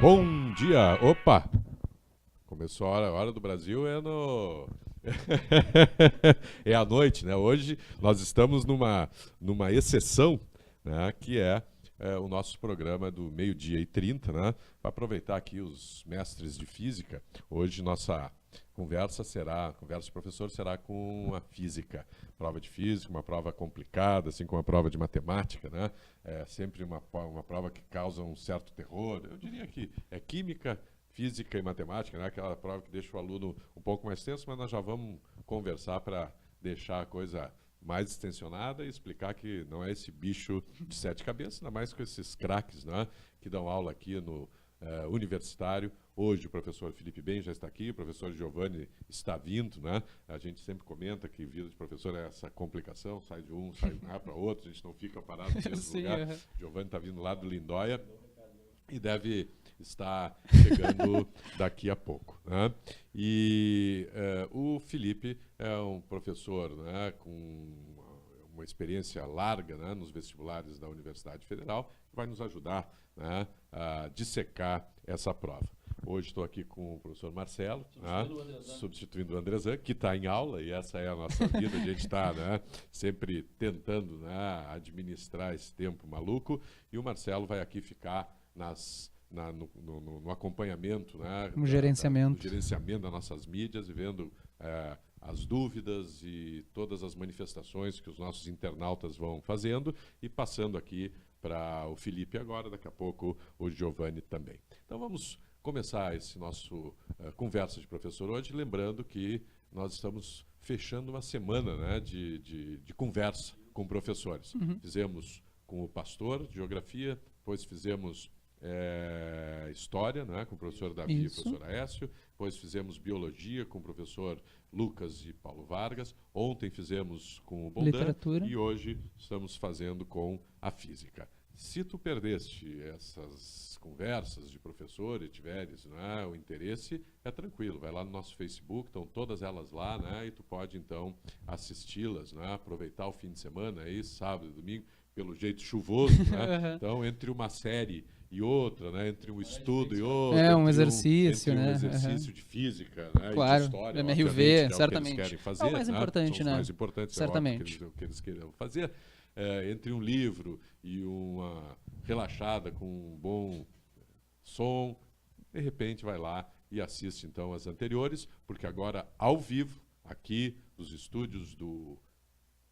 Bom dia! Opa! Começou a hora do Brasil, é à noite, né? Hoje nós estamos numa exceção, né? Que é o nosso programa do 12h30, né? Para aproveitar aqui os mestres de física, hoje nossa conversa de professor será com a física. Prova de física, uma prova complicada, assim como a prova de matemática, né? É sempre uma prova que causa um certo terror. Eu diria que é química, física e matemática, né? Aquela prova que deixa o aluno um pouco mais tenso, mas nós já vamos conversar para deixar a coisa mais extensionada e explicar que não é esse bicho de sete cabeças, ainda mais com esses craques, né? Que dão aula aqui no universitário. Hoje o professor Felipe Ben já está aqui, o professor Giovanni está vindo, né? A gente sempre comenta que vida de professor é essa complicação, sai de um, sai para outro, a gente não fica parado no mesmo lugar. Giovanni está vindo lá do Lindóia e deve estar chegando daqui a pouco, né? E o Felipe é um professor, né, com uma experiência larga, né, nos vestibulares da Universidade Federal, que vai nos ajudar, né, a dissecar essa prova. Hoje estou aqui com o professor Marcelo, substituindo o Andrezan, que está em aula, e essa é a nossa vida, a gente está, né, sempre tentando, né, administrar esse tempo maluco, e o Marcelo vai aqui ficar no acompanhamento, né, no gerenciamento. No gerenciamento das nossas mídias, e vendo as dúvidas e todas as manifestações que os nossos internautas vão fazendo, e passando aqui para o Felipe agora, daqui a pouco o Giovanni também. Então vamos começar esse nosso conversa de professor hoje, lembrando que nós estamos fechando uma semana, né, de conversa com professores. Uhum. Fizemos com o pastor de geografia, depois fizemos história, né, com o professor Davi e o professor Aécio, depois fizemos biologia com o professor Lucas e Paulo Vargas, ontem fizemos com o Bondan literatura, e hoje estamos fazendo com a física. Se tu perdeste essas conversas de professor e tiveres, né, o interesse, é tranquilo, vai lá no nosso Facebook, estão todas elas lá, né, e tu pode então assisti-las, né, aproveitar o fim de semana, aí, sábado e domingo, pelo jeito chuvoso, né? Então entre uma série e outra, né, entre um estudo e outro, um exercício, entre né? um exercício de física, né, claro, e de história, MRV, certamente, que é o que eles querem fazer, é o mais importante, são os né? mais importantes, certamente. É o que eles querem fazer. Entre um livro e uma relaxada com um bom som, de repente vai lá e assiste então as anteriores, porque agora ao vivo, aqui nos estúdios do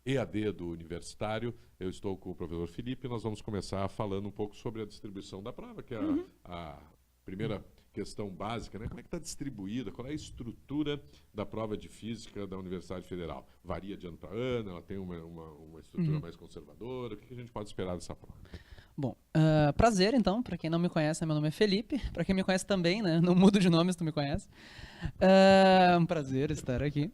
EAD do Universitário, eu estou com o professor Felipe e nós vamos começar falando um pouco sobre a distribuição da prova, que é a primeira questão básica, né? Como é que está distribuída, qual é a estrutura da prova de física da Universidade Federal? Varia de ano para ano, ela tem uma estrutura mais conservadora, o que a gente pode esperar dessa prova? Bom, prazer então, para quem não me conhece, meu nome é Felipe, para quem me conhece também, né, não mudo de nome se tu me conhece, um prazer estar aqui.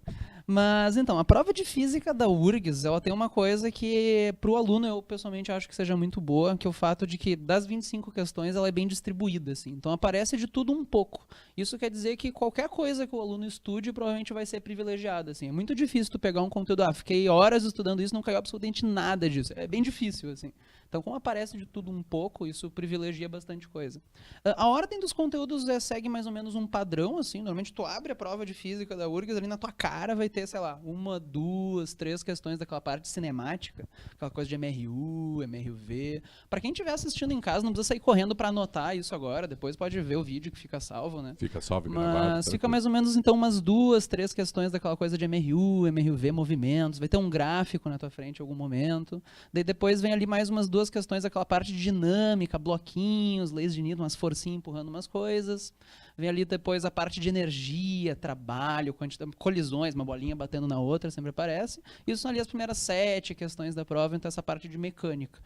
Mas então, a prova de física da URGS, ela tem uma coisa que para o aluno eu pessoalmente acho que seja muito boa, que é o fato de que das 25 questões ela é bem distribuída, assim, então aparece de tudo um pouco. Isso quer dizer que qualquer coisa que o aluno estude provavelmente vai ser privilegiada, assim. É muito difícil tu pegar um conteúdo, fiquei horas estudando isso, não caiu absolutamente nada disso, é bem difícil, assim. Então, como aparece de tudo um pouco, isso privilegia bastante coisa. A ordem dos conteúdos segue mais ou menos um padrão, assim. Normalmente, tu abre a prova de física da URGS, ali na tua cara vai ter, sei lá, 1, 2, 3 questões daquela parte cinemática, aquela coisa de MRU, MRV. Para quem estiver assistindo em casa, não precisa sair correndo para anotar isso agora, depois pode ver o vídeo que fica salvo, né? Fica salvo e gravado. Mas fica mais ou menos, então, umas 2, 3 questões daquela coisa de MRU, MRV, movimentos. Vai ter um gráfico na tua frente em algum momento. Daí depois vem ali mais umas 2 questões, aquela parte de dinâmica, bloquinhos, leis de Newton, umas forcinhas empurrando umas coisas. Vem ali depois a parte de energia, trabalho, colisões, uma bolinha batendo na outra, sempre aparece. Isso são ali as primeiras 7 questões da prova, então essa parte de mecânica.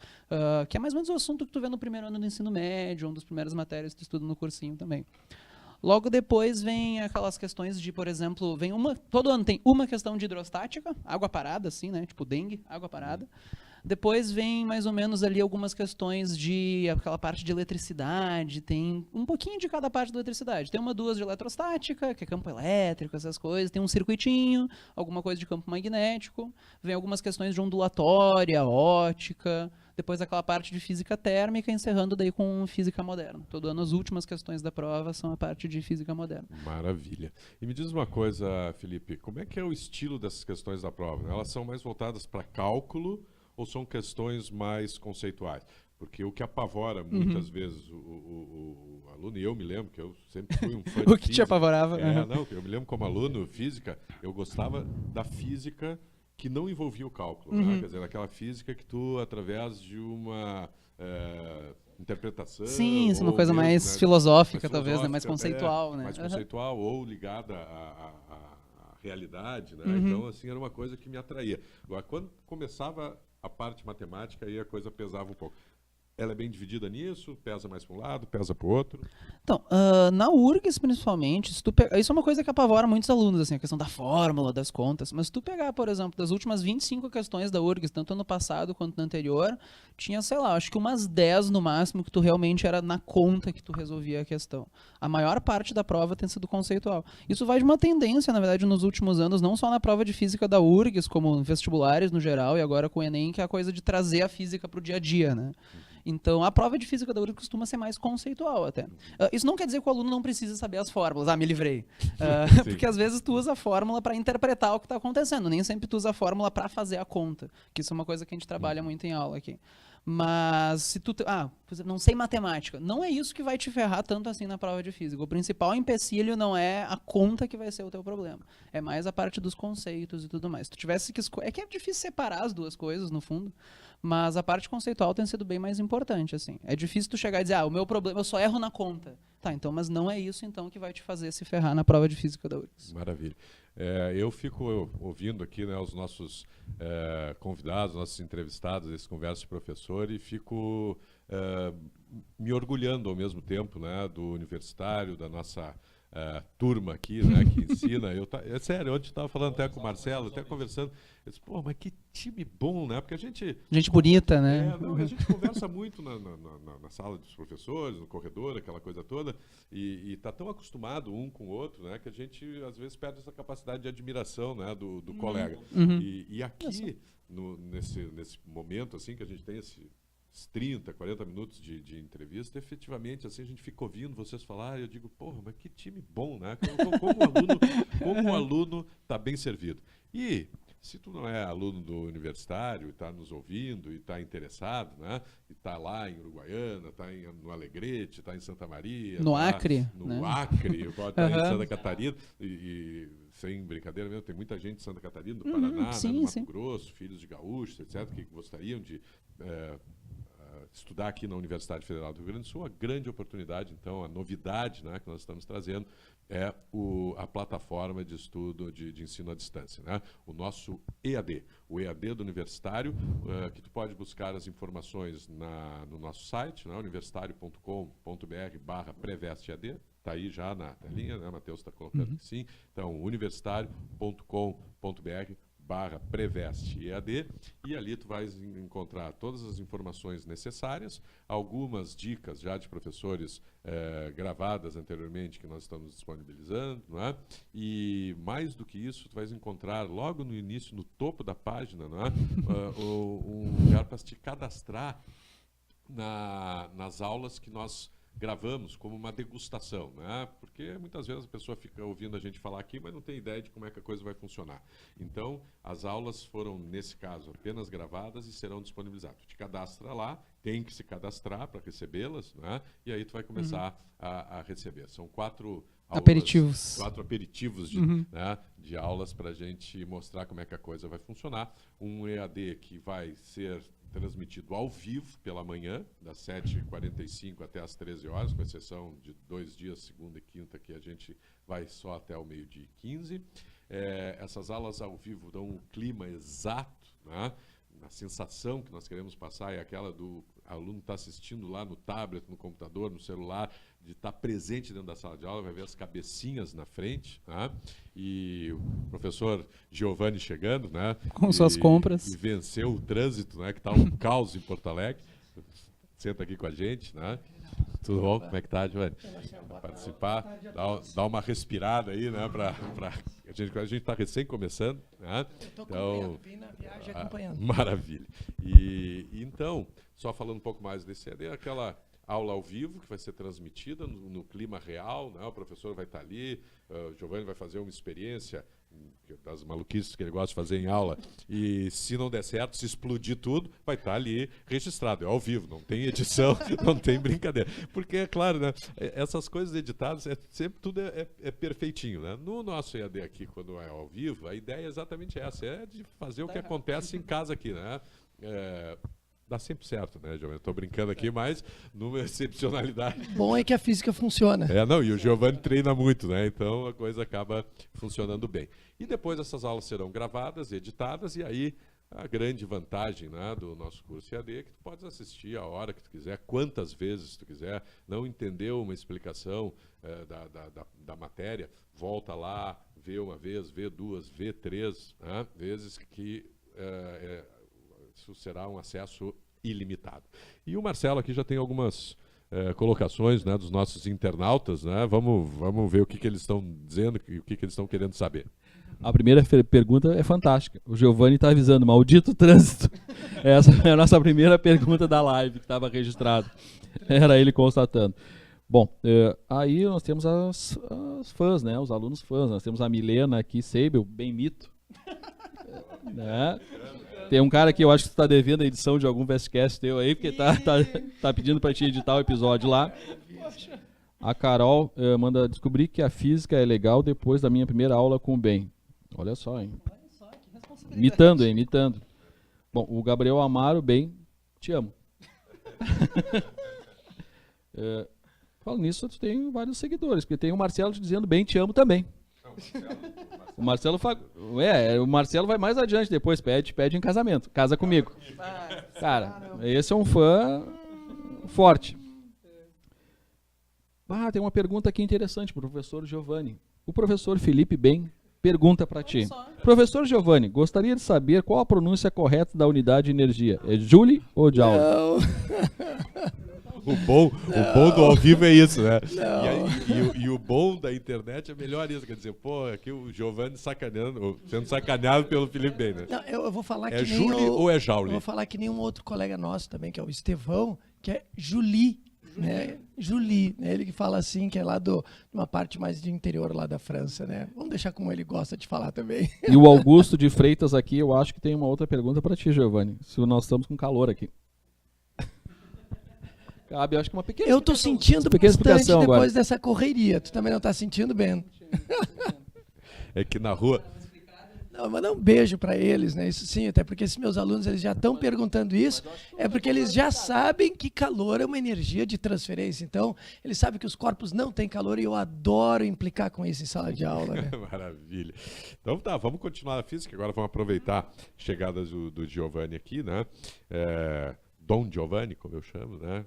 Que é mais ou menos o assunto que tu vê no primeiro ano do ensino médio, uma das primeiras matérias que tu estuda no cursinho também. Logo depois vem aquelas questões de, por exemplo, todo ano tem uma questão de hidrostática, água parada, assim, né? Tipo dengue, água parada. Depois vem mais ou menos ali algumas questões de aquela parte de eletricidade, tem um pouquinho de cada parte da eletricidade. Tem 1, 2 de eletrostática, que é campo elétrico, essas coisas. Tem um circuitinho, alguma coisa de campo magnético. Vem algumas questões de ondulatória, ótica. depois aquela parte de física térmica, encerrando daí com física moderna. Todo ano as últimas questões da prova são a parte de física moderna. Maravilha. E me diz uma coisa, Felipe, como é que é o estilo dessas questões da prova? Elas são mais voltadas para cálculo ou são questões mais conceituais? Porque o que apavora muitas vezes o aluno, e eu me lembro que eu sempre fui um fã de O que te apavorava? Não, eu me lembro como aluno física, eu gostava da física que não envolvia o cálculo, né? Quer dizer, aquela física que tu, através de uma interpretação... Sim, uma coisa mesmo, mais né, filosófica, talvez, né? Mais conceitual, né? Mais conceitual ou ligada à realidade, né? Então, assim, era uma coisa que me atraía. Agora, quando começava a parte matemática, aí a coisa pesava um pouco. Ela é bem dividida nisso? Pesa mais para um lado, pesa para o outro? Então, na URGS, principalmente, isso é uma coisa que apavora muitos alunos, assim, a questão da fórmula, das contas. Mas se tu pegar, por exemplo, das últimas 25 questões da URGS, tanto ano passado quanto no anterior, tinha, sei lá, acho que umas 10 no máximo que tu realmente era na conta que tu resolvia a questão. A maior parte da prova tem sido conceitual. Isso vai de uma tendência, na verdade, nos últimos anos, não só na prova de física da URGS, como vestibulares no geral, e agora com o Enem, que é a coisa de trazer a física para o dia a dia, né? Então, a prova de física da URGS costuma ser mais conceitual até. Isso não quer dizer que o aluno não precisa saber as fórmulas. Me livrei. Porque às vezes tu usa a fórmula para interpretar o que está acontecendo. Nem sempre tu usa a fórmula para fazer a conta. Que isso é uma coisa que a gente trabalha muito em aula aqui. Mas se tu... por exemplo, não sei matemática. Não é isso que vai te ferrar tanto assim na prova de física. O principal empecilho não é a conta que vai ser o teu problema. É mais a parte dos conceitos e tudo mais. Se tu tivesse que é que é difícil separar as duas coisas, no fundo. Mas a parte conceitual tem sido bem mais importante, assim. É difícil tu chegar e dizer, o meu problema, eu só erro na conta. Tá, então, mas não é isso, então, que vai te fazer se ferrar na prova de física da URGS. Maravilha. Eu fico ouvindo aqui, né, os nossos convidados, nossos entrevistados, esse conversa de professor, e fico me orgulhando ao mesmo tempo, né, do universitário, da nossa turma aqui, né, que ensina. É sério, ontem eu estava falando até com o Marcelo, até conversando, eu disse, mas que time bom, né? Porque a gente... Gente bonita, né? A gente conversa muito na sala dos professores, no corredor, aquela coisa toda, e está tão acostumado um com o outro, né, que a gente, às vezes, perde essa capacidade de admiração, né, do colega. E aqui, nesse momento, assim, que a gente tem esses 30, 40 minutos de entrevista, efetivamente, assim, a gente fica ouvindo vocês falar, e eu digo, mas que time bom, né? Como o aluno está bem servido. E se tu não é aluno do universitário e está nos ouvindo e está interessado, né? E está lá em Uruguaiana, está no Alegrete, está em Santa Maria, no Acre, no Acre, pode estar em Santa Catarina, e sem brincadeira mesmo, tem muita gente de Santa Catarina, do Paraná, do Mato Grosso, filhos de gaúchos, etc., que gostariam de estudar aqui na Universidade Federal do Rio Grande do Sul. A grande oportunidade, então, a novidade, né, que nós estamos trazendo é a plataforma de estudo de ensino à distância, né? O nosso EAD, o EAD do universitário, que tu pode buscar as informações no nosso site, né, universitario.com.br/prevestead. Está aí já na telinha, né? Matheus está colocando que sim. Então, universitario.com.br/Preveste EAD, e ali tu vais encontrar todas as informações necessárias, algumas dicas já de professores gravadas anteriormente que nós estamos disponibilizando, não é? E mais do que isso, tu vais encontrar logo no início, no topo da página, não é? Um lugar para te cadastrar nas aulas que nós gravamos como uma degustação, né? Porque muitas vezes a pessoa fica ouvindo a gente falar aqui, mas não tem ideia de como é que a coisa vai funcionar. Então, as aulas foram, nesse caso, apenas gravadas e serão disponibilizadas. Tu te cadastra lá, tem que se cadastrar para recebê-las, né? E aí tu vai começar a receber. São 4 aperitivos. 4 aperitivos de aulas para a gente mostrar como é que a coisa vai funcionar. Um EAD que vai ser transmitido ao vivo pela manhã, das 7h45 até as 13 horas, com exceção de 2 dias, segunda e quinta, que a gente vai só até o 12h15. Essas aulas ao vivo dão um clima exato, né? A sensação que nós queremos passar é aquela do aluno estar assistindo lá no tablet, no computador, no celular, de estar presente dentro da sala de aula, vai ver as cabecinhas na frente, né? E o professor Giovanni chegando, né? Com suas compras. E venceu o trânsito, né? Que está um caos em Porto Alegre. Senta aqui com a gente, né? Tudo bom? Como é que tá, Giovanni? Participar, dá uma respirada aí, né? Para A gente está recém começando, né? Eu estou Então, vim na viagem acompanhando. maravilha. E então, só falando um pouco mais desse EAD, aquela aula ao vivo que vai ser transmitida no clima real, né? O professor vai estar ali, o Giovanni vai fazer uma experiência das maluquices que ele gosta de fazer em aula, e se não der certo, se explodir tudo, vai estar ali registrado, é ao vivo, não tem edição, não tem brincadeira. Porque, é claro, né, essas coisas editadas, sempre tudo é perfeitinho. Né? No nosso EAD aqui, quando é ao vivo, a ideia é exatamente essa, é de fazer o que acontece em casa aqui, né? Dá sempre certo, né, Giovanni? Estou brincando aqui, mas numa excepcionalidade. Bom é que a física funciona. Não, e o Giovanni treina muito, né? Então a coisa acaba funcionando bem. E depois essas aulas serão gravadas, editadas, e aí a grande vantagem, né, do nosso curso EAD é que tu pode assistir a hora que tu quiser, quantas vezes tu quiser. Não entendeu uma explicação da matéria, volta lá, vê uma vez, vê duas, vê três, né, vezes que isso será um acesso ilimitado. E o Marcelo aqui já tem algumas colocações, né, dos nossos internautas, né? Vamos ver o que eles estão dizendo e o que eles estão querendo saber. A primeira pergunta é fantástica. O Giovanni está avisando, maldito trânsito. Essa é a nossa primeira pergunta da live que estava registrada. Era ele constatando. Bom, aí nós temos as fãs, né? Os alunos fãs. Nós temos a Milena aqui, Seibel, bem mito. Né? Tem um cara que eu acho que tu está devendo a edição de algum Vestcast teu aí, porque tá pedindo para te editar o episódio lá. A Carol manda descobrir que a física é legal depois da minha primeira aula com o Ben. Olha só, hein? Imitando, hein? Imitando. Bom, o Gabriel Amaro, Ben, te amo. Falando nisso, tu tem vários seguidores, porque tem o Marcelo te dizendo, Ben, te amo também. O Marcelo o Marcelo vai mais adiante depois, pede em casamento. Casa comigo. Cara, esse é um fã forte. Tem uma pergunta aqui interessante pro professor Giovanni. O professor Felipe Ben pergunta para ti. Professor Giovanni, gostaria de saber qual a pronúncia correta da unidade de energia. É Joule ou Joule? Não. O bom do ao vivo é isso, né? E o bom da internet é melhor isso. Quer dizer, aqui o Giovanni sendo sacaneado pelo Felipe Ben, né? Não, eu vou falar que É nem Joule ou é Joule? Eu vou falar que nem um outro colega nosso também, que é o Estevão, que é Julie. Né? Julie, né? Ele que fala assim, que é lá de uma parte mais de interior lá da França, né? Vamos deixar como ele gosta de falar também. E o Augusto de Freitas aqui, eu acho que tem uma outra pergunta para ti, Giovanni. Se nós estamos com calor aqui. Cabe, eu acho que uma pequena Eu tô sentindo bastante depois agora dessa correria. Tu também não tá sentindo, Ben? É que na rua... Não, mandar um beijo para eles, né? Isso sim, até porque esses meus alunos eles já estão perguntando isso, é porque eles já sabem que calor é uma energia de transferência. Então, eles sabem que os corpos não têm calor e eu adoro implicar com isso em sala de aula, né? Maravilha. Então tá, vamos continuar a física. Agora vamos aproveitar a chegada do Giovanni aqui, né? Dom Giovanni, como eu chamo, né?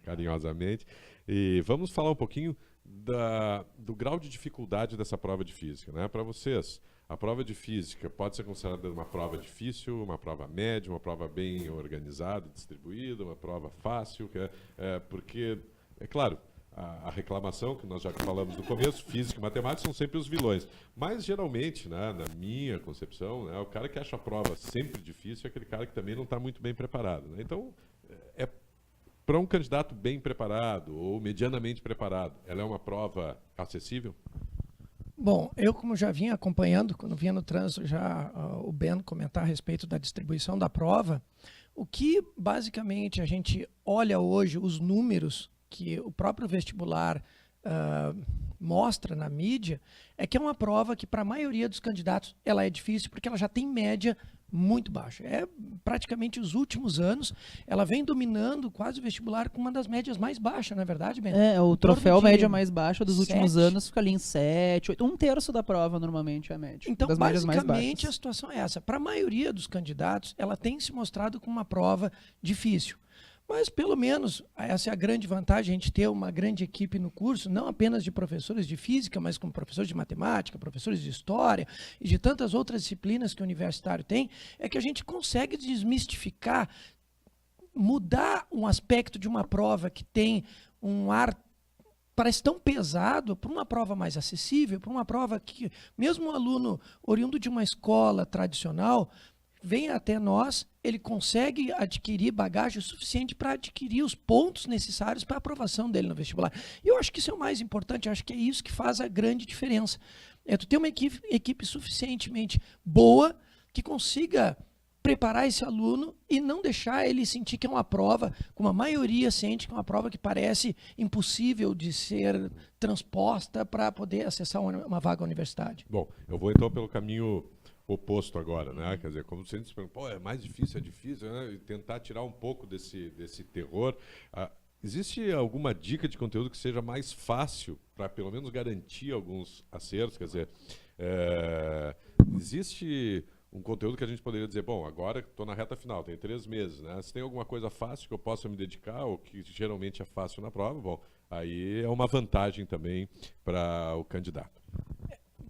Carinhosamente. E vamos falar um pouquinho do grau de dificuldade dessa prova de física, né? Para vocês, a prova de física pode ser considerada uma prova difícil, uma prova média, uma prova bem organizada, distribuída, uma prova fácil, porque, é claro, a reclamação, que nós já falamos no começo, física e matemática são sempre os vilões. Mas, geralmente, né, na minha concepção, né, o cara que acha a prova sempre difícil é aquele cara que também não está muito bem preparado. Né? Então, para um candidato bem preparado ou medianamente preparado, ela é uma prova acessível? Bom, eu como já vinha acompanhando, quando vinha no trânsito já o Ben comentar a respeito da distribuição da prova, o que basicamente a gente olha hoje, os números que o próprio vestibular mostra na mídia, é que é uma prova que para a maioria dos candidatos ela é difícil porque ela já tem média muito baixa. Praticamente os últimos anos, ela vem dominando quase o vestibular com uma das médias mais baixas, não é verdade, Ben? O troféu média mais baixa dos últimos anos fica ali em 7, 8, 1/3 da prova normalmente é a média. Então, das médias mais basicamente, baixas. a situação é essa. Para a maioria dos candidatos, ela tem se mostrado como uma prova difícil. Mas, pelo menos, essa é a grande vantagem, a gente ter uma grande equipe no curso, não apenas de professores de física, mas com professores de matemática, professores de história e de tantas outras disciplinas que o universitário tem, é que a gente consegue desmistificar, mudar um aspecto de uma prova que tem um ar parece tão pesado para uma prova mais acessível, para uma prova que, mesmo um aluno oriundo de uma escola tradicional, vem até nós, ele consegue adquirir bagagem suficiente para adquirir os pontos necessários para a aprovação dele no vestibular. E eu acho que isso é o mais importante, eu acho que é isso que faz a grande diferença. É tu ter uma equipe suficientemente boa que consiga preparar esse aluno e não deixar ele sentir que é uma prova, como a maioria sente, que é uma prova que parece impossível de ser transposta para poder acessar uma vaga universitária. Bom, eu vou então pelo caminho oposto agora, né? Quer dizer, como você disse, pô, é mais difícil, né? E tentar tirar um pouco desse terror. Existe alguma dica de conteúdo que seja mais fácil para pelo menos garantir alguns acertos? Quer dizer, existe um conteúdo que a gente poderia dizer, bom, agora estou na reta final, tem 3 meses, né? Se tem alguma coisa fácil que eu possa me dedicar, ou que geralmente é fácil na prova, bom, aí é uma vantagem também para o candidato.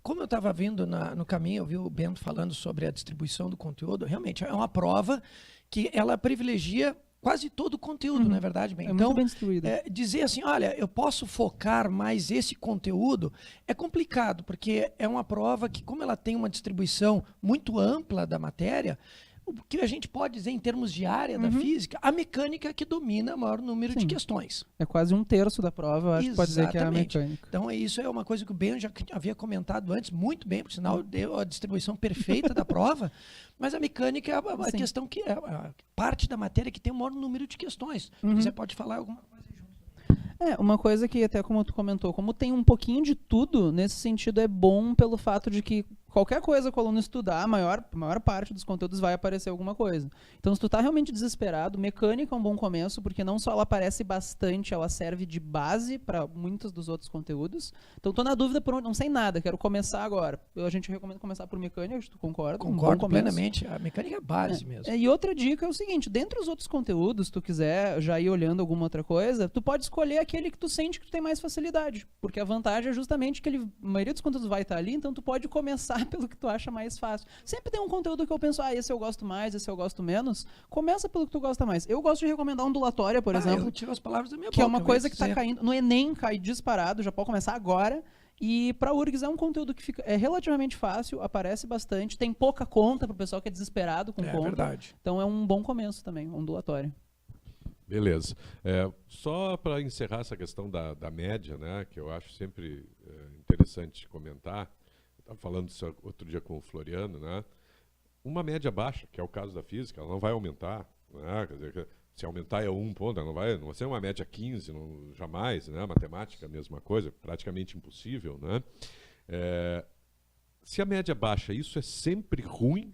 Como eu estava vindo no caminho, eu vi o Bento falando sobre a distribuição do conteúdo, realmente é uma prova que ela privilegia quase todo o conteúdo, não é verdade, Ben? É Então, muito bem distribuído. Dizer assim, olha, eu posso focar mais esse conteúdo é complicado, porque é uma prova que, como ela tem uma distribuição muito ampla da matéria, o que a gente pode dizer em termos de área da física, a mecânica é que domina o maior número de questões. É quase 1/3 da prova, eu acho que pode dizer que é a mecânica. Então, isso é uma coisa que o Ben já havia comentado antes, muito bem, por sinal, deu a distribuição perfeita da prova, mas a mecânica é a questão que é a parte da matéria que tem o maior número de questões. Você pode falar alguma coisa junto? Uma coisa que até como tu comentou, como tem um pouquinho de tudo, nesse sentido é bom pelo fato de que qualquer coisa que o aluno estudar, a maior parte dos conteúdos vai aparecer alguma coisa. Então, se tu tá realmente desesperado, mecânica é um bom começo, porque não só ela aparece bastante, ela serve de base para muitos dos outros conteúdos. Então, tô na dúvida por onde, não sei nada, quero começar agora. A gente recomenda começar por mecânica, tu concorda? Concordo plenamente, a mecânica é a base mesmo. E outra dica é o seguinte, dentre os outros conteúdos, se tu quiser já ir olhando alguma outra coisa, tu pode escolher aquele que tu sente que tu tem mais facilidade, porque a vantagem é justamente que a maioria dos conteúdos vai estar ali, então tu pode começar pelo que tu acha mais fácil. Sempre tem um conteúdo que eu penso, esse eu gosto mais, esse eu gosto menos. Começa pelo que tu gosta mais. Eu gosto de recomendar ondulatória, por exemplo. Eu tiro as palavras da minha boca. Que é uma coisa que tá caindo. No Enem cai disparado, já pode começar agora. E para URGS é um conteúdo que é relativamente fácil, aparece bastante, tem pouca conta pro pessoal que é desesperado com conta. É verdade. Então é um bom começo também, ondulatória. Beleza. Só para encerrar essa questão da média, né, que eu acho sempre interessante comentar, estava falando isso outro dia com o Floriano, né? Uma média baixa, que é o caso da física, ela não vai aumentar, né? Quer dizer, se aumentar é 1 ponto, ela não vai ser uma média 15, jamais, né? Matemática, a mesma coisa, praticamente impossível, né? Se a média baixa, isso é sempre ruim?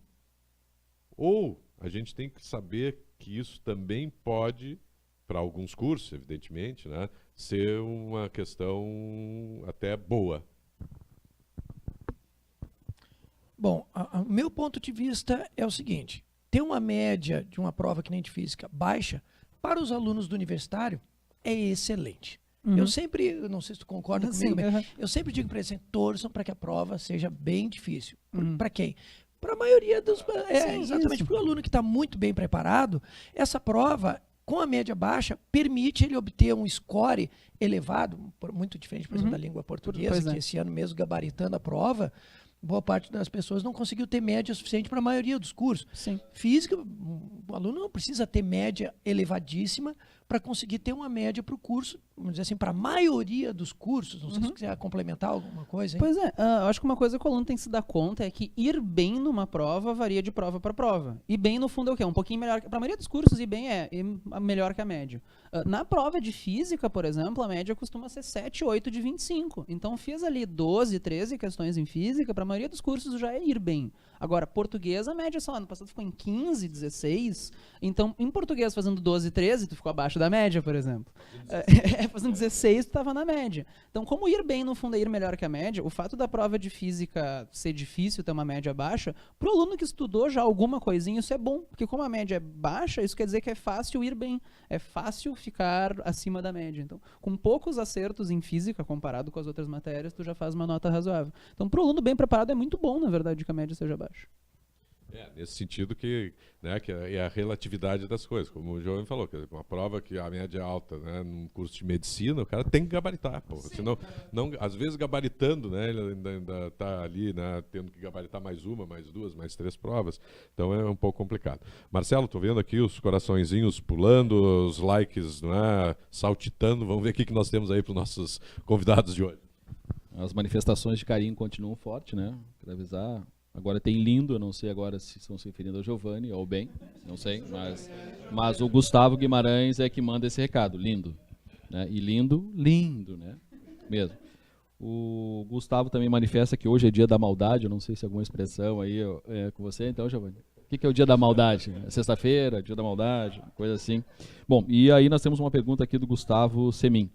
Ou a gente tem que saber que isso também pode, para alguns cursos, evidentemente, né, ser uma questão até boa? Bom, o meu ponto de vista é o seguinte, ter uma média de uma prova que nem de física baixa, para os alunos do universitário, é excelente. Eu sempre, não sei se tu concorda comigo, eu sempre digo para eles, torçam para que a prova seja bem difícil. Para quem? Para a maioria dos... exatamente, para o aluno que está muito bem preparado, essa prova, com a média baixa, permite ele obter um score elevado, muito diferente, por exemplo, da língua portuguesa, que esse ano mesmo gabaritando a prova, boa parte das pessoas não conseguiu ter média suficiente para a maioria dos cursos. Física, o aluno não precisa ter média elevadíssima para conseguir ter uma média para o curso, vamos dizer assim, para a maioria dos cursos. Não sei se você quiser complementar alguma coisa. Hein? Pois eu acho que uma coisa que o aluno tem que se dar conta é que ir bem numa prova varia de prova para prova. Ir bem, no fundo, é o quê? Um pouquinho melhor. Para a maioria dos cursos, ir bem é melhor que a média. Na prova de física, por exemplo, a média costuma ser 7, 8 de 25. Então, fiz ali 12, 13 questões em física, para a maioria dos cursos já é ir bem. Agora, português, a média, sei lá, ano passado ficou em 15, 16. Então, em português, fazendo 12, 13, tu ficou abaixo da média, por exemplo. Fazendo 16, tu estava na média. Então, como ir bem, no fundo, é ir melhor que a média, o fato da prova de física ser difícil, ter uma média baixa, para o aluno que estudou já alguma coisinha, isso é bom. Porque como a média é baixa, isso quer dizer que é fácil ir bem. É fácil ficar acima da média. Então, com poucos acertos em física, comparado com as outras matérias, tu já faz uma nota razoável. Então, para o aluno bem preparado, é muito bom, na verdade, que a média seja baixa. Nesse sentido que, né, que é a relatividade das coisas, como o João falou, que uma prova que a média é alta, né, num curso de medicina, o cara tem que gabaritar, pô, senão, não, às vezes gabaritando, né, ele ainda está ali, né, tendo que gabaritar mais uma, mais duas, mais três provas, então é um pouco complicado. Marcelo, tô vendo aqui os coraçõezinhos pulando, os likes, né, saltitando, vamos ver o que nós temos aí para os nossos convidados de hoje. As manifestações de carinho continuam fortes, né? Quero avisar. Agora tem lindo, eu não sei agora se estão se referindo ao Giovanni ou ao Ben, não sei, mas o Gustavo Guimarães é que manda esse recado, lindo. Né? E lindo, lindo, né? Mesmo. O Gustavo também manifesta que hoje é dia da maldade, eu não sei se alguma expressão aí é com você, então, Giovanni. O que é o dia da maldade? É sexta-feira, dia da maldade, coisa assim. Bom, e aí nós temos uma pergunta aqui do Gustavo Semin.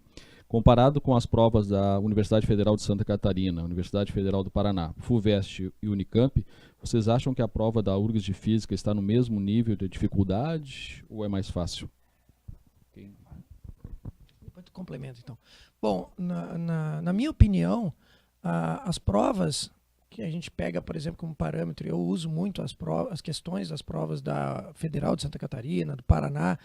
Comparado com as provas da Universidade Federal de Santa Catarina, Universidade Federal do Paraná, FUVEST e Unicamp, vocês acham que a prova da URGS de Física está no mesmo nível de dificuldade ou é mais fácil? Depois tu complementa, então. Bom, na minha opinião, as provas que a gente pega, por exemplo, como parâmetro, eu uso muito as questões das provas da Federal de Santa Catarina, do Paraná.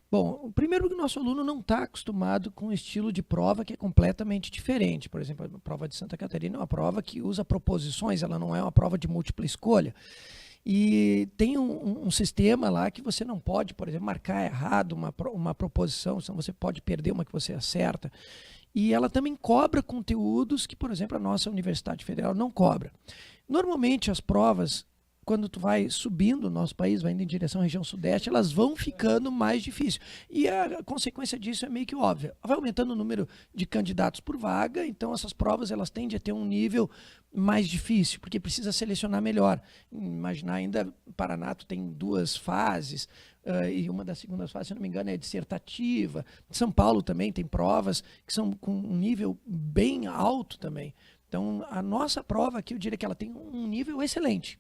Bom, primeiro que o nosso aluno não está acostumado com um estilo de prova que é completamente diferente. Por exemplo, a prova de Santa Catarina é uma prova que usa proposições, ela não é uma prova de múltipla escolha. E tem um sistema lá que você não pode, por exemplo, marcar errado uma proposição, senão você pode perder uma que você acerta. E ela também cobra conteúdos que, por exemplo, a nossa Universidade Federal não cobra. Normalmente as provas, quando tu vai subindo o nosso país, vai indo em direção à região sudeste, elas vão ficando mais difíceis. E a consequência disso é meio que óbvia. Vai aumentando o número de candidatos por vaga, então essas provas elas tendem a ter um nível mais difícil, porque precisa selecionar melhor. Imaginar ainda, Paraná tu tem 2 fases, e uma das segundas fases, se não me engano, é dissertativa. São Paulo também tem provas que são com um nível bem alto também. Então, a nossa prova aqui, eu diria que ela tem um nível excelente.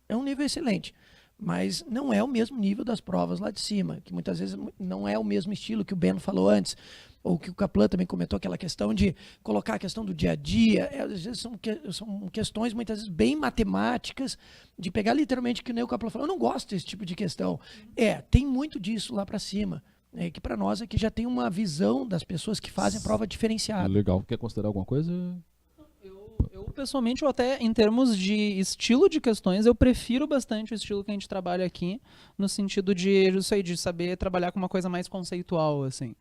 É um nível excelente, mas não é o mesmo nível das provas lá de cima, que muitas vezes não é o mesmo estilo que o Beno falou antes, ou que o Kaplan também comentou, aquela questão de colocar a questão do dia a dia, às vezes são questões muitas vezes bem matemáticas, de pegar literalmente, que nem o Kaplan falou, eu não gosto desse tipo de questão. Tem muito disso lá para cima, que para nós aqui já tem uma visão das pessoas que fazem prova diferenciada. Legal. Quer considerar alguma coisa? Eu pessoalmente, eu até, em termos de estilo de questões, eu prefiro bastante o estilo que a gente trabalha aqui, no sentido de, isso aí, de saber trabalhar com uma coisa mais conceitual, assim.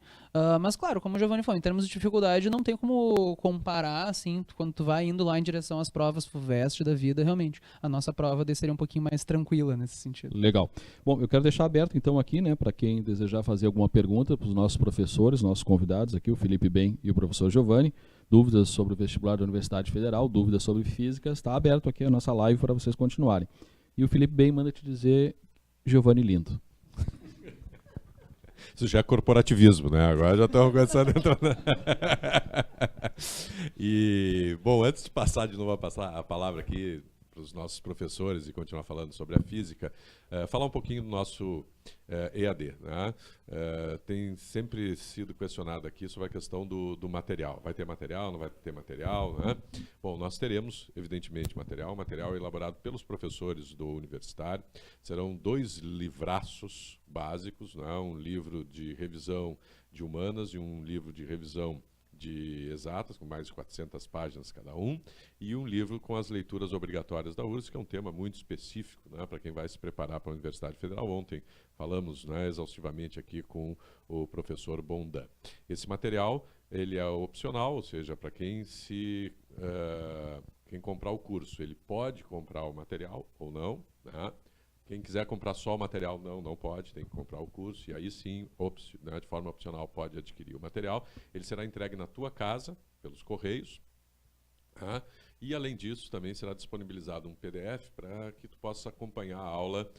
Mas, claro, como o Giovanni falou, em termos de dificuldade, não tem como comparar, assim, quando tu vai indo lá em direção às provas FUVEST da vida, realmente. A nossa prova seria um pouquinho mais tranquila nesse sentido. Legal. Bom, eu quero deixar aberto, então, aqui, né, para quem desejar fazer alguma pergunta para os nossos professores, nossos convidados aqui, o Felipe Ben e o professor Giovanni. Dúvidas sobre o vestibular da Universidade Federal, dúvidas sobre física, está aberto aqui a nossa live para vocês continuarem. E o Felipe bem manda te dizer, Giovanni lindo. Isso já é corporativismo, né? Agora já estamos começando a entrar E, bom, antes de passar de novo a palavra aqui para os nossos professores e continuar falando sobre a física, falar um pouquinho do nosso EAD. Né? Tem sempre sido questionado aqui sobre a questão do material. Vai ter material, não vai ter material? Né? Bom, nós teremos, evidentemente, material elaborado pelos professores do universitário. Serão 2 livraços básicos, né? Um livro de revisão de humanas e um livro de revisão de exatas, com mais de 400 páginas cada um, e um livro com as leituras obrigatórias da URGS, que é um tema muito específico, né, para quem vai se preparar para a Universidade Federal. Ontem falamos, né, exaustivamente aqui com o professor Bondan. Esse material ele é opcional, ou seja, para quem quem comprar o curso, ele pode comprar o material ou não, né? Quem quiser comprar só o material, não pode, tem que comprar o curso, e aí sim, né, de forma opcional, pode adquirir o material. Ele será entregue na tua casa, pelos correios, tá? E, além disso, também será disponibilizado um PDF para que tu possa acompanhar a aula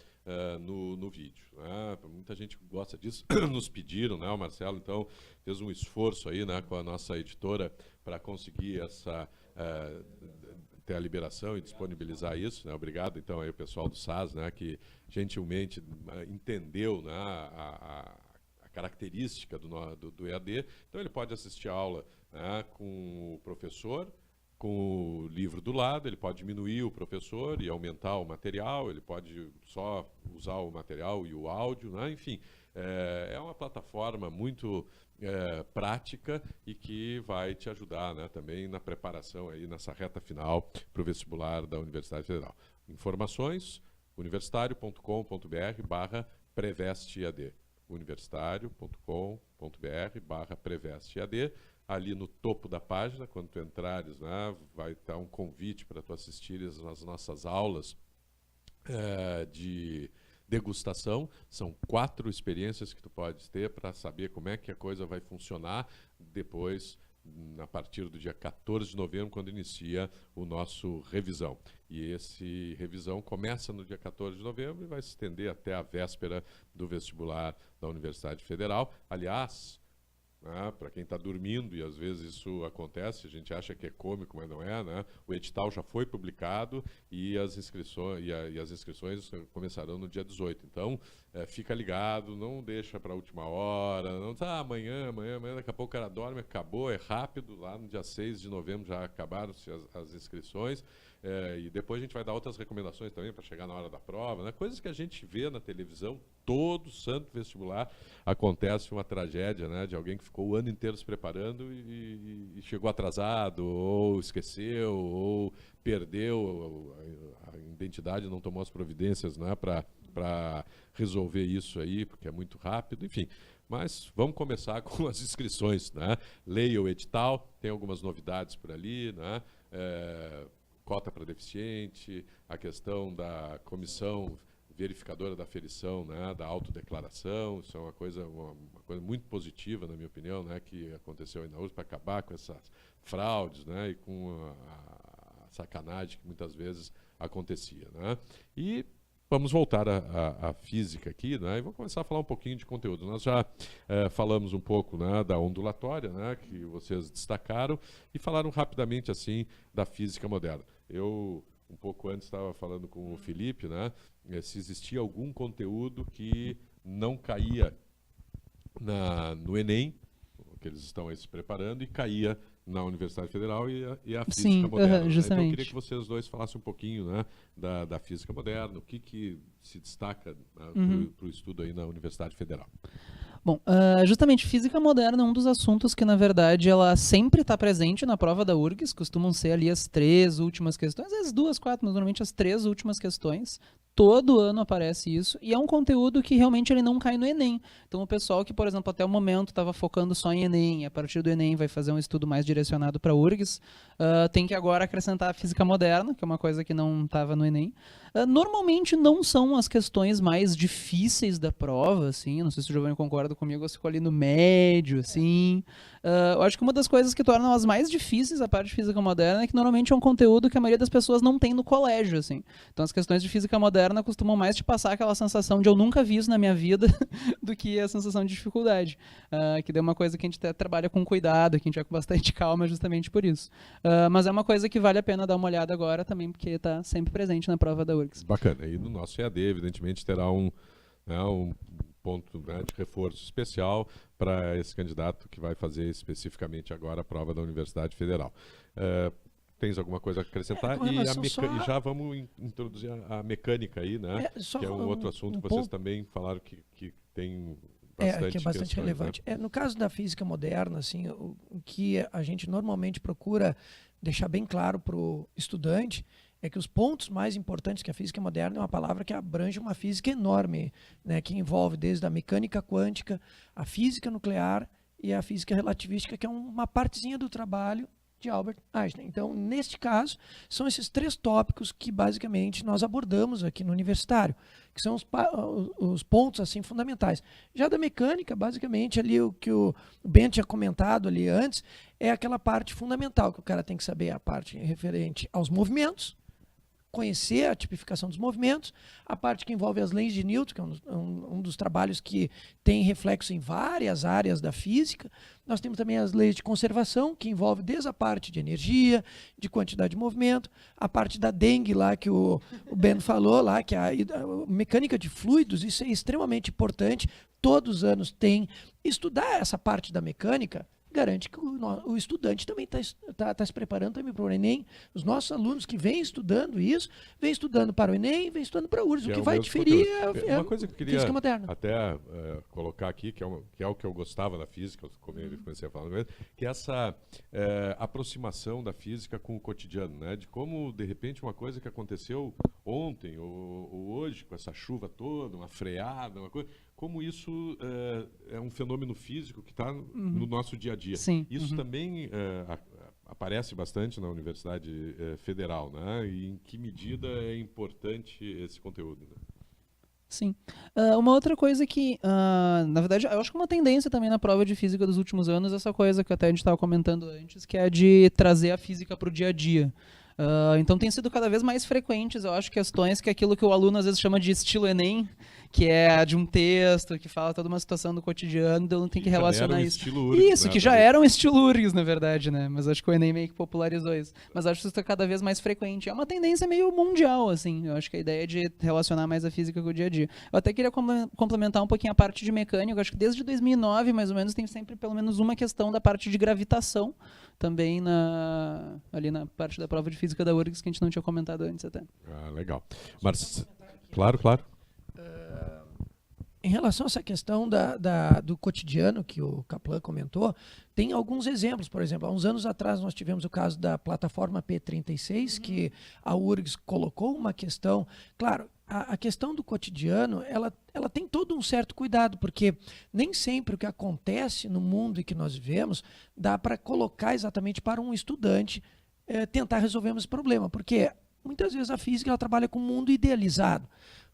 no vídeo. Né? Muita gente gosta disso, nos pediram, né? O Marcelo, então, fez um esforço aí, né, com a nossa editora para conseguir ter a liberação e disponibilizar isso, né? Obrigado, então, aí o pessoal do SAS, né, que gentilmente entendeu, né, a característica do EAD. Então, ele pode assistir a aula, né, com o professor, com o livro do lado, ele pode diminuir o professor e aumentar o material, ele pode só usar o material e o áudio, né? Enfim, é uma plataforma muito prática e que vai te ajudar, né, também na preparação aí nessa reta final para o vestibular da Universidade Federal. Informações, universitario.com.br/prevestead. universitario.com.br/prevestead. Ali no topo da página, quando tu entrares, né, vai estar um convite para tu assistires às nossas aulas de degustação. São 4 experiências que tu podes ter para saber como é que a coisa vai funcionar depois, a partir do dia 14 de novembro, quando inicia o nosso revisão. E esse revisão começa no dia 14 de novembro e vai se estender até a véspera do vestibular da Universidade Federal. Aliás, para quem está dormindo, e às vezes isso acontece, a gente acha que é cômico, mas não é, né? O edital já foi publicado e as inscrições começarão no dia 18. Então, fica ligado, não deixa para a última hora, não amanhã, daqui a pouco o cara dorme, acabou, é rápido, lá no dia 6 de novembro já acabaram-se as inscrições. E depois a gente vai dar outras recomendações também para chegar na hora da prova, né? Coisas que a gente vê na televisão, todo santo vestibular acontece uma tragédia, né? De alguém que ficou o ano inteiro se preparando e chegou atrasado, ou esqueceu, ou perdeu a identidade, não tomou as providências, né, para resolver isso aí, porque é muito rápido, enfim. Mas vamos começar com as inscrições, né? Leia o edital, tem algumas novidades por ali, né? Cota para deficiente, a questão da comissão verificadora da aferição, né, da autodeclaração. Isso é uma coisa muito positiva, na minha opinião, né, que aconteceu aí na USP, para acabar com essas fraudes, né, e com a sacanagem que muitas vezes acontecia, né. E vamos voltar à física aqui, né, e vamos começar a falar um pouquinho de conteúdo. Nós já falamos um pouco, né, da ondulatória, né, que vocês destacaram, e falaram rapidamente assim da física moderna. Eu, um pouco antes, estava falando com o Felipe, né, se existia algum conteúdo que não caía no Enem, que eles estão aí se preparando, e caía na Universidade Federal e a física moderna. Né? Então eu queria que vocês dois falassem um pouquinho, né, da física moderna, o que se destaca, né, para o estudo aí na Universidade Federal. Bom, justamente física moderna é um dos assuntos que, na verdade, ela sempre está presente na prova da URGS, costumam ser ali as 3 últimas questões, às vezes 2, 4, mas normalmente as 3 últimas questões. Todo ano aparece isso, e é um conteúdo que realmente ele não cai no Enem. Então o pessoal que, por exemplo, até o momento estava focando só em Enem, e a partir do Enem vai fazer um estudo mais direcionado para a URGS, tem que agora acrescentar a física moderna, que é uma coisa que não estava no Enem. Normalmente não são as questões mais difíceis da prova, assim, não sei se o Giovanni concorda comigo, eu fico ali no médio, assim. Eu acho que uma das coisas que tornam as mais difíceis a parte de física moderna é que normalmente é um conteúdo que a maioria das pessoas não tem no colégio, assim. Então as questões de física moderna costumam mais te passar aquela sensação de eu nunca vi isso na minha vida do que a sensação de dificuldade, que é uma coisa que a gente até trabalha com cuidado, que a gente vai com bastante calma justamente por isso. Mas é uma coisa que vale a pena dar uma olhada agora também, porque está sempre presente na prova da URGS. Bacana. E no nosso EAD, evidentemente, terá um ponto, né, de reforço especial para esse candidato que vai fazer especificamente agora a prova da Universidade Federal. Tens alguma coisa a acrescentar? E já vamos introduzir a mecânica aí, né? Que é um outro assunto que vocês também falaram que tem bastante, que é bastante relevante. Né? No caso da física moderna, assim, o que a gente normalmente procura deixar bem claro para o estudante é que os pontos mais importantes, que a física moderna é uma palavra que abrange uma física enorme, né, que envolve desde a mecânica quântica, a física nuclear e a física relativística, que é uma partezinha do trabalho de Albert Einstein. Então, neste caso, são esses 3 tópicos que basicamente nós abordamos aqui no universitário, que são os pontos assim fundamentais. Já da mecânica, basicamente, ali o que o Ben tinha comentado ali antes, é aquela parte fundamental que o cara tem que saber, a parte referente aos movimentos, conhecer a tipificação dos movimentos, a parte que envolve as leis de Newton, que é um dos trabalhos que tem reflexo em várias áreas da física. Nós temos também as leis de conservação, que envolve desde a parte de energia, de quantidade de movimento, a parte da dengue lá que o Ben falou, lá, que a mecânica de fluidos, isso é extremamente importante. Todos os anos tem. Estudar essa parte da mecânica garante que o estudante também está se preparando também para o Enem. Os nossos alunos que vêm estudando isso, vêm estudando para o Enem, vêm estudando para a URGS. O que vai diferir é uma coisa que eu queria física moderna. até colocar aqui, que é o que eu gostava da física, como eu comecei a falar mesmo, que é essa aproximação da física com o cotidiano, né? De como, de repente, uma coisa que aconteceu ontem ou hoje, com essa chuva toda, uma freada, uma coisa, como isso é um fenômeno físico que está no nosso dia a dia. Sim. Isso também aparece bastante na Universidade Federal, né? E em que medida é importante esse conteúdo, né? Sim. Uma outra coisa que, na verdade, eu acho que uma tendência também na prova de física dos últimos anos, essa coisa que até a gente estava comentando antes, que é de trazer a física para o dia a dia. Então tem sido cada vez mais frequentes, eu acho, questões que é aquilo que o aluno às vezes chama de estilo Enem, que é de um texto, que fala toda uma situação do cotidiano, então não tem que relacionar isso. Isso, né, que já era um estilo URGS, na verdade, né? Mas acho que o Enem meio que popularizou isso. Mas acho que isso está cada vez mais frequente. É uma tendência meio mundial, assim. Eu acho que a ideia é de relacionar mais a física com o dia a dia. Eu até queria complementar um pouquinho a parte de mecânica. Eu acho que desde 2009, mais ou menos, tem sempre pelo menos uma questão da parte de gravitação, também ali na parte da prova de física da URGS, que a gente não tinha comentado antes até. Legal. Mas, claro. Em relação a essa questão do cotidiano que o Kaplan comentou, tem alguns exemplos. Por exemplo, há uns anos atrás nós tivemos o caso da plataforma P36, que a URGS colocou uma questão. Claro, a questão do cotidiano, ela tem todo um certo cuidado, porque nem sempre o que acontece no mundo em que nós vivemos dá para colocar exatamente para um estudante tentar resolver esse problema, porque muitas vezes a física ela trabalha com um mundo idealizado.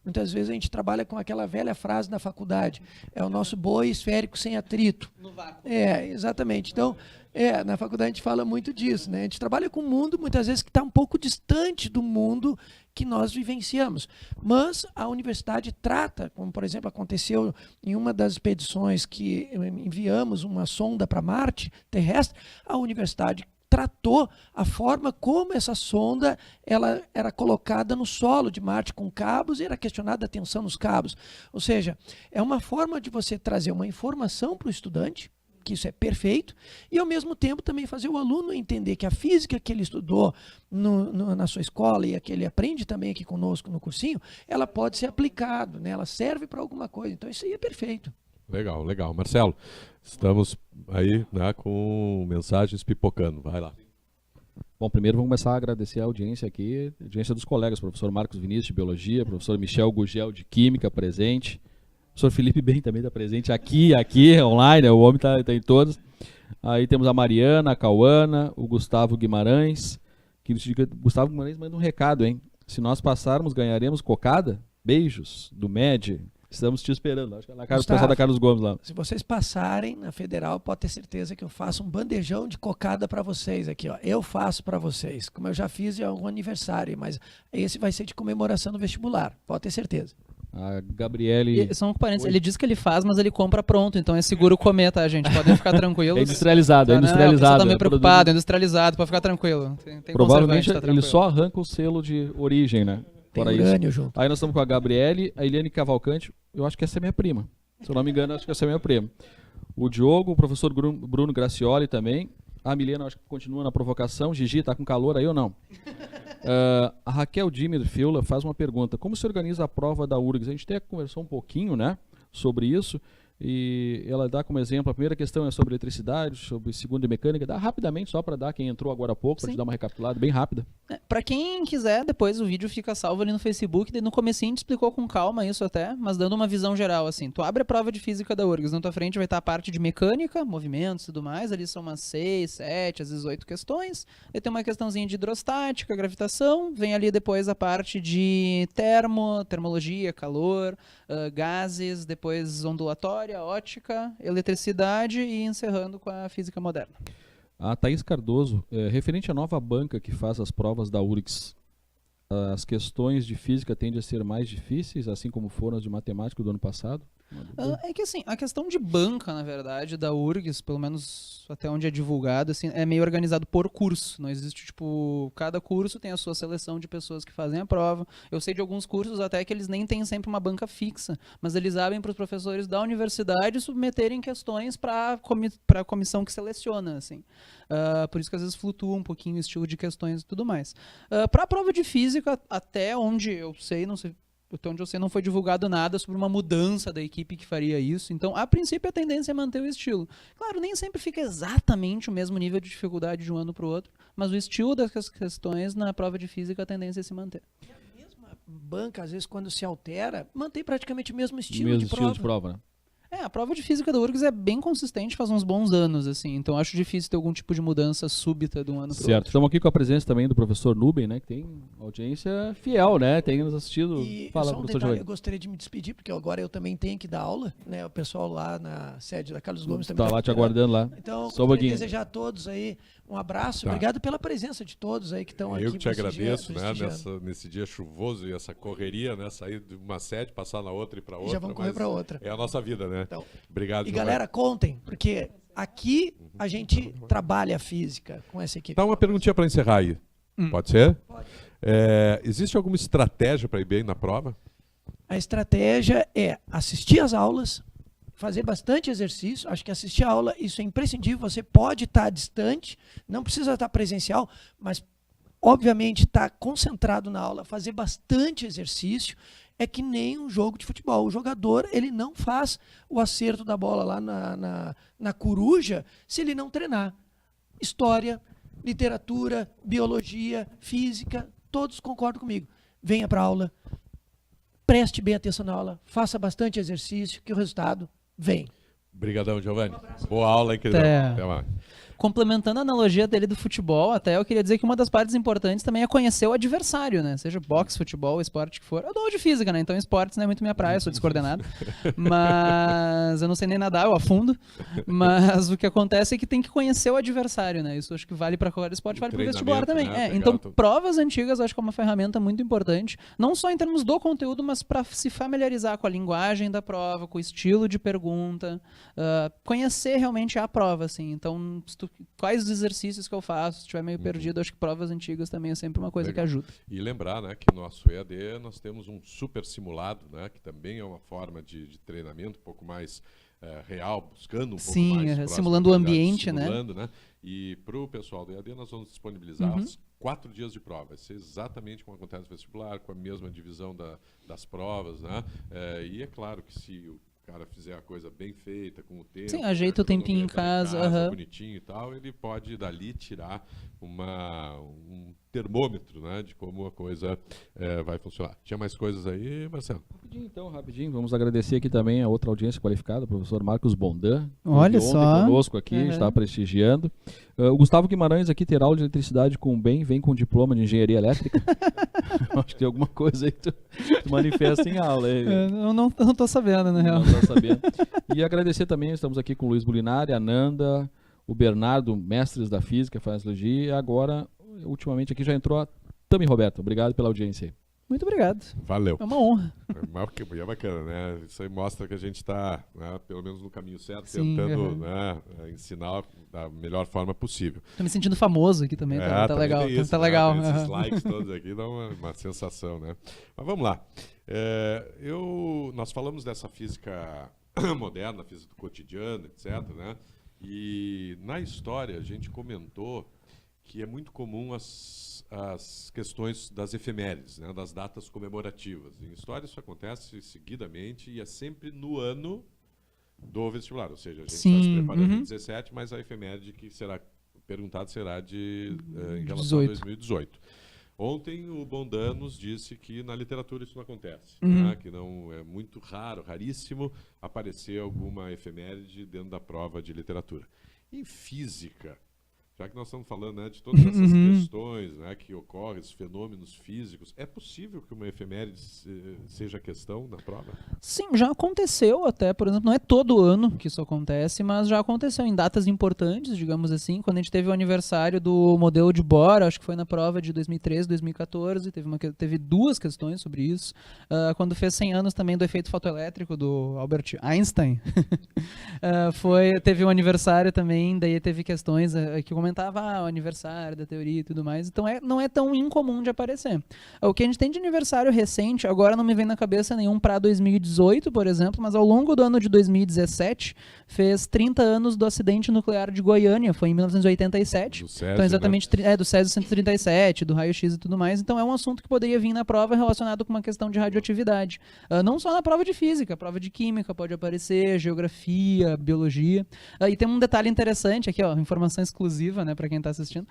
Muitas vezes a gente trabalha com aquela velha frase na faculdade, é o nosso boi esférico sem atrito. No vácuo. Exatamente. Então, na faculdade a gente fala muito disso, né? A gente trabalha com um mundo, muitas vezes, que está um pouco distante do mundo que nós vivenciamos. Mas a universidade trata, como, por exemplo, aconteceu em uma das expedições que enviamos uma sonda para Marte terrestre, a universidade tratou a forma como essa sonda ela era colocada no solo de Marte com cabos e era questionada a tensão nos cabos. Ou seja, é uma forma de você trazer uma informação para o estudante, que isso é perfeito, e ao mesmo tempo também fazer o aluno entender que a física que ele estudou na sua escola e a que ele aprende também aqui conosco no cursinho, ela pode ser aplicada, né? Ela serve para alguma coisa. Então isso aí é perfeito. Legal. Marcelo, estamos aí, né, com mensagens pipocando. Vai lá. Bom, primeiro vamos começar a agradecer a audiência aqui, a audiência dos colegas, professor Marcos Vinícius de Biologia, professor Michel Gugel de Química presente, professor Felipe Bem também está presente aqui, online, o homem está em todos. Aí temos a Mariana, a Cauana, o Gustavo Guimarães, Gustavo Guimarães manda um recado, hein? Se nós passarmos, ganharemos cocada? Beijos, do MED. Estamos te esperando. Acho que é na casa do pessoal da Carlos Gomes lá. Se vocês passarem na Federal, pode ter certeza que eu faço um bandejão de cocada para vocês aqui, ó. Eu faço para vocês, como eu já fiz em algum aniversário, mas esse vai ser de comemoração no vestibular, pode ter certeza. A Gabriele... Só um parênteses, ele diz que ele faz, mas ele compra pronto, então é seguro comer, tá, gente? Podem ficar tranquilos. É industrializado, tá, industrializado. Tá meio preocupado, industrializado, pode ficar tranquilo. Tem provavelmente tá ele só arranca o selo de origem, né? Tem urânio junto. Aí nós estamos com a Gabriele, a Eliane Cavalcante, eu acho que essa é minha prima. Se eu não me engano, acho que essa é minha prima. O Diogo, o professor Bruno Gracioli também. A Milena, acho que continua na provocação. Gigi, tá com calor aí ou não? A Raquel Dimir Fiula faz uma pergunta. Como se organiza a prova da URGS? A gente até conversou um pouquinho, né, sobre isso. E ela dá como exemplo, a primeira questão é sobre eletricidade, sobre segunda e mecânica. Dá rapidamente, só para dar quem entrou agora há pouco, para te dar uma recapitulada bem rápida. Para quem quiser, depois o vídeo fica salvo ali no Facebook, daí no comecinho a gente explicou com calma isso até, mas dando uma visão geral, assim. Tu abre a prova de física da URGS, na tua frente vai estar a parte de mecânica, movimentos e tudo mais, ali são umas 6, 7, às vezes 8 questões. Aí tem uma questãozinha de hidrostática, gravitação, vem ali depois a parte de termologia, calor, gases, depois ondulatória, ótica, eletricidade e encerrando com a física moderna. A Thaís Cardoso, referente à nova banca que faz as provas da URGS, as questões de física tendem a ser mais difíceis, assim como foram as de matemática do ano passado? É que assim, a questão de banca, na verdade, da URGS, pelo menos até onde é divulgado, assim, é meio organizado por curso. Não existe, tipo, cada curso tem a sua seleção de pessoas que fazem a prova. Eu sei de alguns cursos até que eles nem têm sempre uma banca fixa, mas eles abrem para os professores da universidade submeterem questões para a comissão que seleciona, assim. Por isso que às vezes flutua um pouquinho o estilo de questões e tudo mais. Para a prova de física, até onde eu sei, não sei. Até onde eu sei, não foi divulgado nada sobre uma mudança da equipe que faria isso. Então, a princípio, a tendência é manter o estilo. Claro, nem sempre fica exatamente o mesmo nível de dificuldade de um ano para o outro, mas o estilo das questões na prova de física, a tendência é se manter. E a mesma banca, às vezes, quando se altera, mantém praticamente o mesmo estilo Mesmo de estilo prova. de prova, né? A prova de física da URGS é bem consistente faz uns bons anos, assim. Então, acho difícil ter algum tipo de mudança súbita de um ano para o Certo. outro. Estamos aqui com a presença também do professor Nuben, né? Que tem audiência fiel, né? Tem nos assistido. E Fala, só um professor detalhe, Giovanni. eu gostaria de me despedir, porque agora eu também tenho que dar aula, né? O pessoal lá na sede da Carlos Gomes também Tá lá te esperando. aguardando lá. Então, Só um gostaria de pouquinho. desejar a todos aí um abraço. Tá. Obrigado pela presença de todos aí que estão aqui. Eu que te agradeço, né, prestigiando. nesse dia chuvoso e essa correria, né, sair de uma sede, passar na outra e para outra. Já vamos correr mas para outra. É a nossa vida, né? Então, Obrigado, e Giovanni. galera, contem, porque aqui a gente trabalha a física com essa equipe. Dá uma perguntinha para encerrar aí. Pode ser? Pode. Existe alguma estratégia para ir bem na prova? A estratégia é assistir às aulas, fazer bastante exercício. Acho que assistir a aula, isso é imprescindível. Você pode estar distante, não precisa estar presencial, mas obviamente estar concentrado na aula, fazer bastante exercício. É que nem um jogo de futebol. O jogador, ele não faz o acerto da bola lá na coruja se ele não treinar. História, literatura, biologia, física, todos concordam comigo. Venha para a aula, preste bem atenção na aula, faça bastante exercício, que o resultado vem. Obrigadão, Giovanni. Boa aula, hein, queridão. Até mais. Complementando a analogia dele do futebol, até eu queria dizer que uma das partes importantes também é conhecer o adversário, né? Seja boxe, futebol, esporte que for. Eu dou aula de física, né? Então esportes não é muito minha praia, sou descoordenado. Mas eu não sei nem nadar, eu afundo. Mas o que acontece é que tem que conhecer o adversário, né? Isso acho que vale para qualquer esporte, vale para o vestibular também. Né? Então provas antigas eu acho que é uma ferramenta muito importante, não só em termos do conteúdo, mas para se familiarizar com a linguagem da prova, com o estilo de pergunta, conhecer realmente a prova, assim. Então, quais os exercícios que eu faço, se estiver meio perdido, acho que provas antigas também é sempre uma coisa que ajuda. E lembrar, né, que no nosso EAD nós temos um super simulado, né, que também é uma forma de treinamento um pouco mais real, buscando um pouco mais simulando o ambiente, simulando, né? E para o pessoal do EAD nós vamos disponibilizar os 4 dias de prova. Vai ser exatamente como acontece no vestibular, com a mesma divisão das provas, né? E é claro que se o cara fizer a coisa bem feita, com o tempo... Sim, ajeita o tempinho em casa. Bonitinho e tal, ele pode dali tirar um termômetro, né, de como a coisa vai funcionar. Tinha mais coisas aí, Marcelo? Rapidinho, então, rapidinho. Vamos agradecer aqui também a outra audiência qualificada, o professor Marcos Bondan. Olha só. Conosco aqui, está prestigiando. O Gustavo Guimarães aqui ter aula de eletricidade com o BEM, vem com diploma de engenharia elétrica. Acho que tem alguma coisa aí que tu manifesta em aula. Eu não estou sabendo, na real. Não está sabendo. E agradecer também, estamos aqui com o Luiz Bulinari, a Nanda, o Bernardo, mestres da física, faz biologia, e agora, ultimamente aqui já entrou a Tami Roberto. Obrigado pela audiência aí. Muito obrigado. Valeu. É uma honra. É bacana, né? Isso aí mostra que a gente está, né, pelo menos no caminho certo, Sim, tentando né, ensinar da melhor forma possível. Tô me sentindo famoso aqui também, tá também legal. Isso, tá né? legal. Esses likes todos aqui dão uma sensação, né? Mas vamos lá. Nós falamos dessa física moderna, física do cotidiano, etc., né? E na história a gente comentou que é muito comum as questões das efemérides, né, das datas comemorativas. Em história isso acontece seguidamente e é sempre no ano do vestibular, ou seja, a gente está se preparando em 17, mas a efeméride que será perguntada será em relação a 2018. Ontem o Bondan nos disse que na literatura isso não acontece, né, que não é muito raro, raríssimo aparecer alguma efeméride dentro da prova de literatura. Em física, já que nós estamos falando, né, de todas essas questões, né, que ocorrem, esses fenômenos físicos, é possível que uma efeméride seja questão na prova? Sim, já aconteceu até, por exemplo, não é todo ano que isso acontece, mas já aconteceu em datas importantes, digamos assim, quando a gente teve o aniversário do modelo de Bohr, acho que foi na prova de 2013, 2014, teve duas questões sobre isso. Quando fez 100 anos também do efeito fotoelétrico do Albert Einstein, teve um aniversário também, daí teve questões que comentava o aniversário da teoria e tudo mais, então não é tão incomum de aparecer. O que a gente tem de aniversário recente, agora não me vem na cabeça nenhum para 2018, por exemplo, mas ao longo do ano de 2017 fez 30 anos do acidente nuclear de Goiânia, foi em 1987. Do Césio, então exatamente, né? do Césio 137, do raio-x e tudo mais, então é um assunto que poderia vir na prova relacionado com uma questão de radioatividade. Não só na prova de física, prova de química pode aparecer, geografia, biologia. E tem um detalhe interessante aqui, ó, informação exclusiva, né, para quem está assistindo,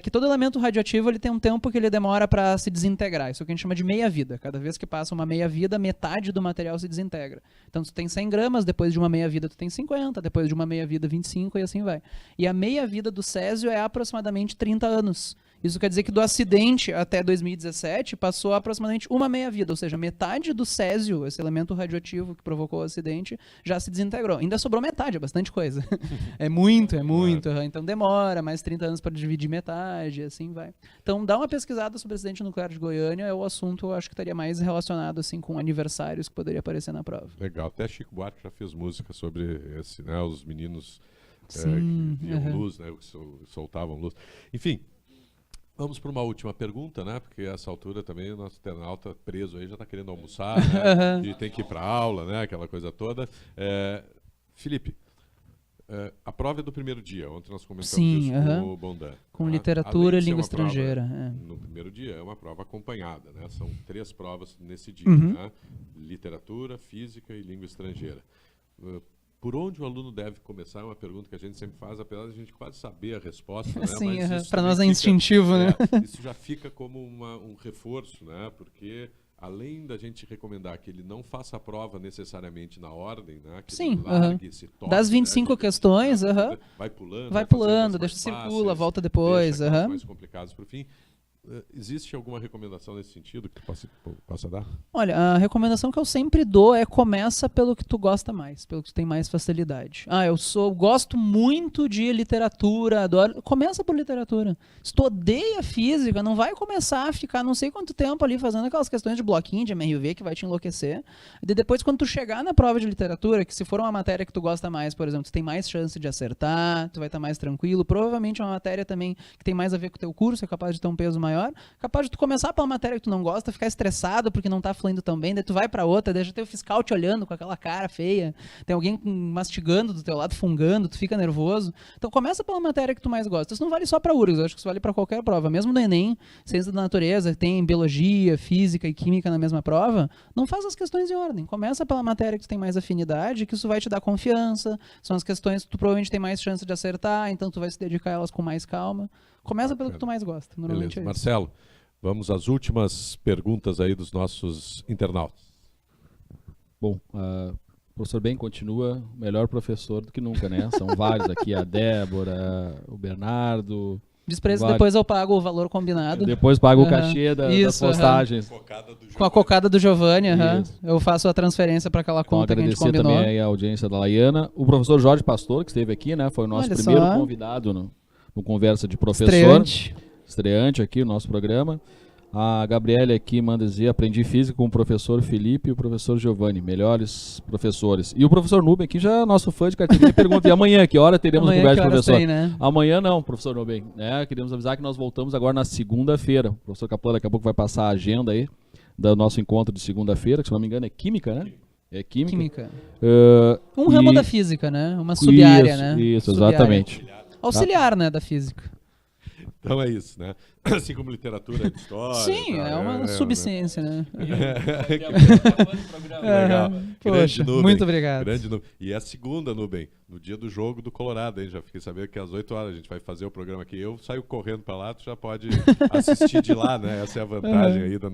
que todo elemento radioativo ele tem um tempo que ele demora para se desintegrar. Isso é o que a gente chama de meia-vida. Cada vez que passa uma meia-vida, metade do material se desintegra. Então, tu tem 100 gramas, depois de uma meia-vida tu tem 50, depois de uma meia-vida 25 e assim vai. E a meia-vida do césio é aproximadamente 30 anos. Isso quer dizer que do acidente até 2017 passou aproximadamente uma meia-vida, ou seja, metade do césio, esse elemento radioativo que provocou o acidente, já se desintegrou. Ainda sobrou metade, é bastante coisa. É muito. Então demora mais 30 anos para dividir metade, assim vai. Então dá uma pesquisada sobre o acidente nuclear de Goiânia, é o assunto, eu acho que estaria mais relacionado assim com aniversários que poderia aparecer na prova. Legal, até Chico Buarque já fez música sobre esse, né, os meninos Sim, que viam luz, né, que soltavam luz. Enfim, vamos para uma última pergunta, né? Porque a essa altura também o nosso internauta preso aí já está querendo almoçar, né? E tem que ir para aula, né? Aquela coisa toda. Felipe, a prova é do primeiro dia. Ontem nós comentamos isso com o Bondan. Com literatura e Além de língua ser uma estrangeira. prova, no primeiro dia é uma prova acompanhada, né? São 3 provas nesse dia, né? Literatura, física e língua estrangeira. Por onde o aluno deve começar é uma pergunta que a gente sempre faz, apesar de a gente quase saber a resposta, né? Sim, Mas para nós é instintivo, né? Isso já fica como um reforço, né? Porque além da gente recomendar que ele não faça a prova necessariamente na ordem, né? Que Sim, ele largue, se toque, das 25 né? questões, vai pulando, vai fazendo pulando, as deixa mais circula, fáceis, volta depois. deixa aquelas mais complicadas para o fim. Existe alguma recomendação nesse sentido que tu possa dar? Olha, a recomendação que eu sempre dou é começa pelo que tu gosta mais, pelo que tu tem mais facilidade. Eu gosto muito de literatura, adoro. Começa por literatura. Se tu odeia física, não vai começar a ficar não sei quanto tempo ali fazendo aquelas questões de bloquinho, de MRV que vai te enlouquecer. E depois, quando tu chegar na prova de literatura, que se for uma matéria que tu gosta mais, por exemplo, tu tem mais chance de acertar, tu vai estar mais tranquilo. Provavelmente é uma matéria também que tem mais a ver com o teu curso, é capaz de ter um peso maior. Capaz de tu começar pela matéria que tu não gosta, ficar estressado porque não tá fluindo tão bem, daí tu vai pra outra, deixa teu fiscal te olhando com aquela cara feia, tem alguém mastigando do teu lado, fungando, tu fica nervoso. Então começa pela matéria que tu mais gosta. Isso não vale só pra URGS, eu acho que isso vale pra qualquer prova. Mesmo no Enem, ciência da natureza, tem biologia, física e química na mesma prova, não faz as questões em ordem. Começa pela matéria que tu tem mais afinidade, que isso vai te dar confiança, são as questões que tu provavelmente tem mais chance de acertar, então tu vai se dedicar a elas com mais calma. Começa pelo que tu mais gosta. Normalmente beleza. É isso. Marcelo, vamos às últimas perguntas aí dos nossos internautas. Bom, o professor Ben continua o melhor professor do que nunca, né? São vários aqui, a Débora, o Bernardo. Desprezo, depois eu pago o valor combinado. Depois pago o cachê das postagens. Com a cocada do Giovanni, eu faço a transferência para aquela conta que a gente combinou. Agradecer também a audiência da Laiana. O professor Jorge Pastor, que esteve aqui, né? Foi o nosso primeiro convidado no Conversa de Professor. Estreante aqui no nosso programa. A Gabriele aqui manda dizer, aprendi física com o professor Felipe e o professor Giovanni, melhores professores. E o professor Nubem aqui já é nosso fã de carteirinha, pergunta, e amanhã, que hora teremos a conversa com o professor? Tem, né? Amanhã não, professor Nubem, né? Queremos avisar que nós voltamos agora na segunda-feira. O professor Caplan daqui a pouco vai passar a agenda aí do nosso encontro de segunda-feira, que se não me engano é química, né? É química. Um ramo da física, né? Uma sub-área, né? Isso, exatamente. Auxiliar, né, da física. Então é isso, né? Assim como literatura, história. Sim, é uma subciência, né? Legal. Poxa, Nubem, muito obrigado. Grande Nubem. E é a segunda, Nubem, no dia do jogo do Colorado, hein? Já fiquei sabendo que às 8 horas a gente vai fazer o programa aqui. Eu saio correndo para lá, tu já pode assistir de lá, né? Essa é a vantagem aí da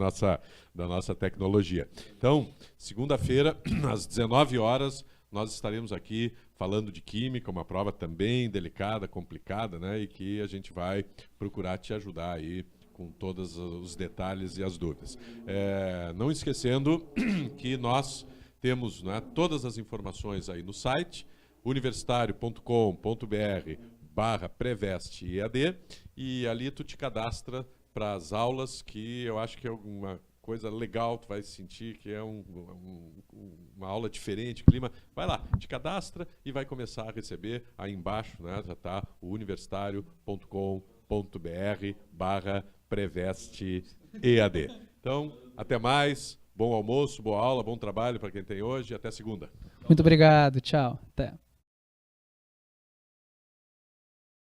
nossa tecnologia. Então, segunda-feira, às 19 horas, nós estaremos aqui falando de química, uma prova também delicada, complicada, né? E que a gente vai procurar te ajudar aí com todos os detalhes e as dúvidas. Não esquecendo que nós temos, né, todas as informações aí no site universitario.com.br/Preveste-EAD, e ali tu te cadastra para as aulas, que eu acho que é alguma coisa legal, tu vai sentir que é uma aula diferente, clima. Vai lá, te cadastra e vai começar a receber aí embaixo, né, já está o universitario.com.br/Preveste-EAD. Então, até mais, bom almoço, boa aula, bom trabalho para quem tem hoje, e até segunda. Muito obrigado, tchau. Até.